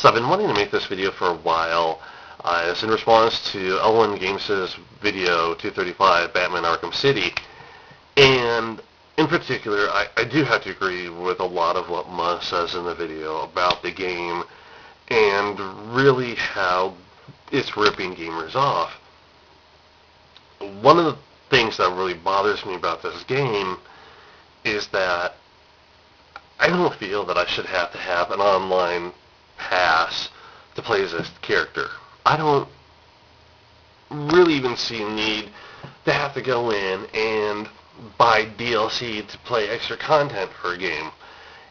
So I've been wanting to make this video for a while. It's in response to L1 Games' video 235, Batman Arkham City. And in particular, I do have to agree with a lot of what Muzz says in the video about the game and really how it's ripping gamers off. One of the things that really bothers me about this game is that I don't feel that I should have to have an online pass to play as this character. I don't really even see a need to have to go in and buy DLC to play extra content for a game.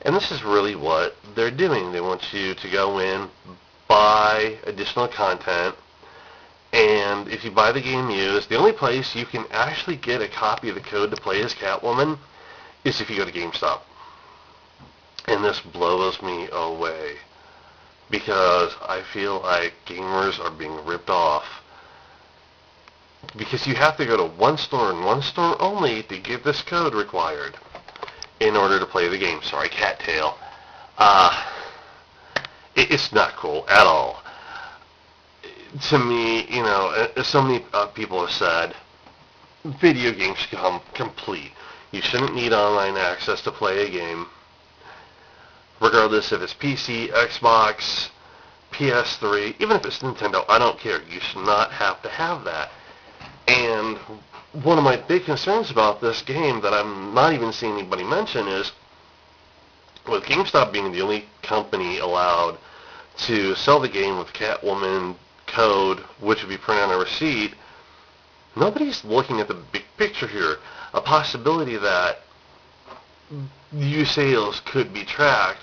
And this is really what they're doing. They want you to go in, buy additional content, and if you buy the game used, the only place you can actually get a copy of the code to play as Catwoman is if you go to GameStop. And this blows me away, because I feel like gamers are being ripped off. Because you have to go to one store and one store only to get this code required in order to play the game. Sorry, cattail. It's not cool at all. To me, you know, so many people have said, video games should come complete. You shouldn't need online access to play a game, regardless if it's PC, Xbox, PS3, even if it's Nintendo. I don't care. You should not have to have that. And one of my big concerns about this game that I'm not even seeing anybody mention is, with GameStop being the only company allowed to sell the game with Catwoman code, which would be printed on a receipt, nobody's looking at the big picture here. A possibility that used sales could be tracked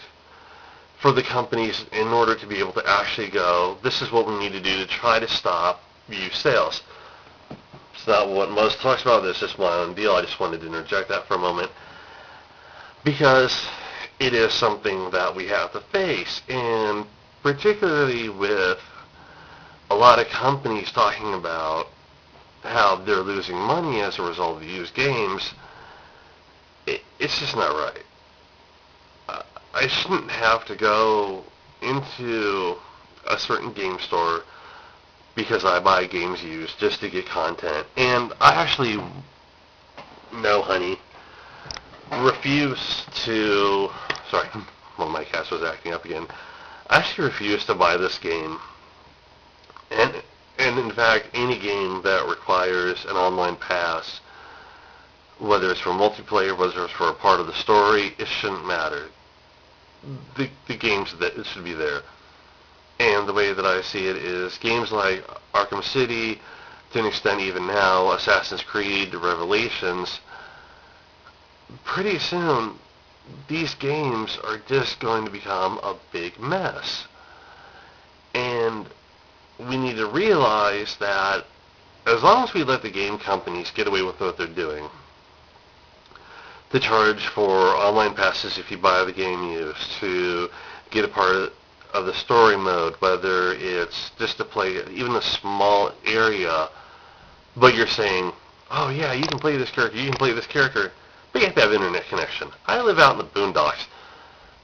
for the companies in order to be able to actually go, this is what we need to do to try to stop used sales. It's not what most talks about. This is my own deal. I just wanted to interject that for a moment, because it is something that we have to face, and particularly with a lot of companies talking about how they're losing money as a result of used games, it's just not right. I shouldn't have to go into a certain game store because I buy games used just to get content. And I actually, no honey, refuse to, sorry, well, my cat was acting up again. I actually refuse to buy this game. And in fact, any game that requires an online pass, whether it's for multiplayer, whether it's for a part of the story, it shouldn't matter. The games that it should be there. And the way that I see it is games like Arkham City, to an extent even now, Assassin's Creed, Revelations, pretty soon these games are just going to become a big mess. And we need to realize that as long as we let the game companies get away with what they're doing, to charge for online passes if you buy the game used, to get a part of the story mode, whether it's just to play even a small area, but you're saying, oh yeah, you can play this character, you can play this character, but you have to have internet connection. I live out in the boondocks.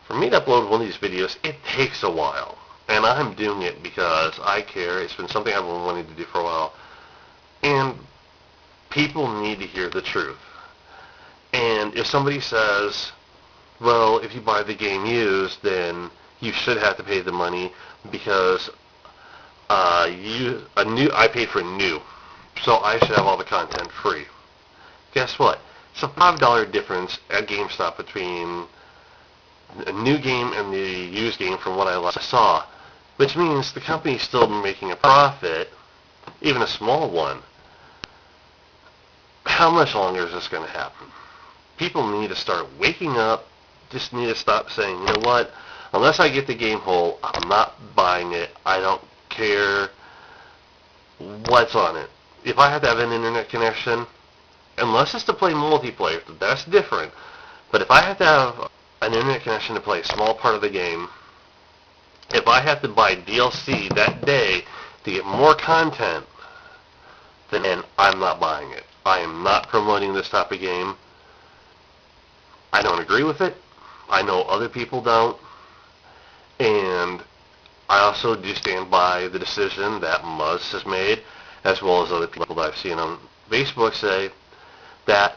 For me to upload one of these videos, it takes a while. And I'm doing it because I care. It's been something I've been wanting to do for a while. And people need to hear the truth. And if somebody says, well, if you buy the game used, then you should have to pay the money because I paid for new, so I should have all the content free. Guess what? It's a $5 difference at GameStop between a new game and the used game from what I last saw, which means the company's still making a profit, even a small one. How much longer is this going to happen? People need to start waking up, just need to stop saying, you know what, unless I get the game whole, I'm not buying it. I don't care what's on it. If I have to have an internet connection, unless it's to play multiplayer, that's different. But if I have to have an internet connection to play a small part of the game, if I have to buy DLC that day to get more content, then I'm not buying it. I am not promoting this type of game. I don't agree with it. I know other people don't. And I also do stand by the decision that Muzz has made, as well as other people that I've seen on Facebook say that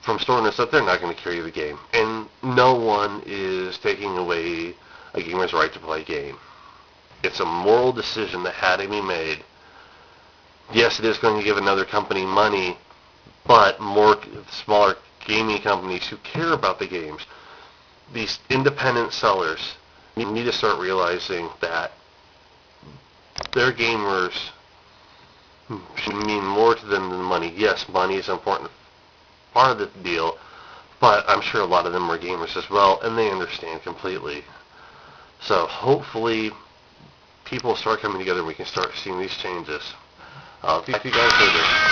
from store owners that they're not going to carry the game. And no one is taking away a gamer's right to play a game. It's a moral decision that had to be made. Yes, it is going to give another company money, but more smaller gaming companies who care about the games, these independent sellers, need to start realizing that their gamers should mean more to them than money. Yes, money is an important part of the deal, but I'm sure a lot of them are gamers as well, and they understand completely. So hopefully people start coming together and we can start seeing these changes. Talk to you guys later.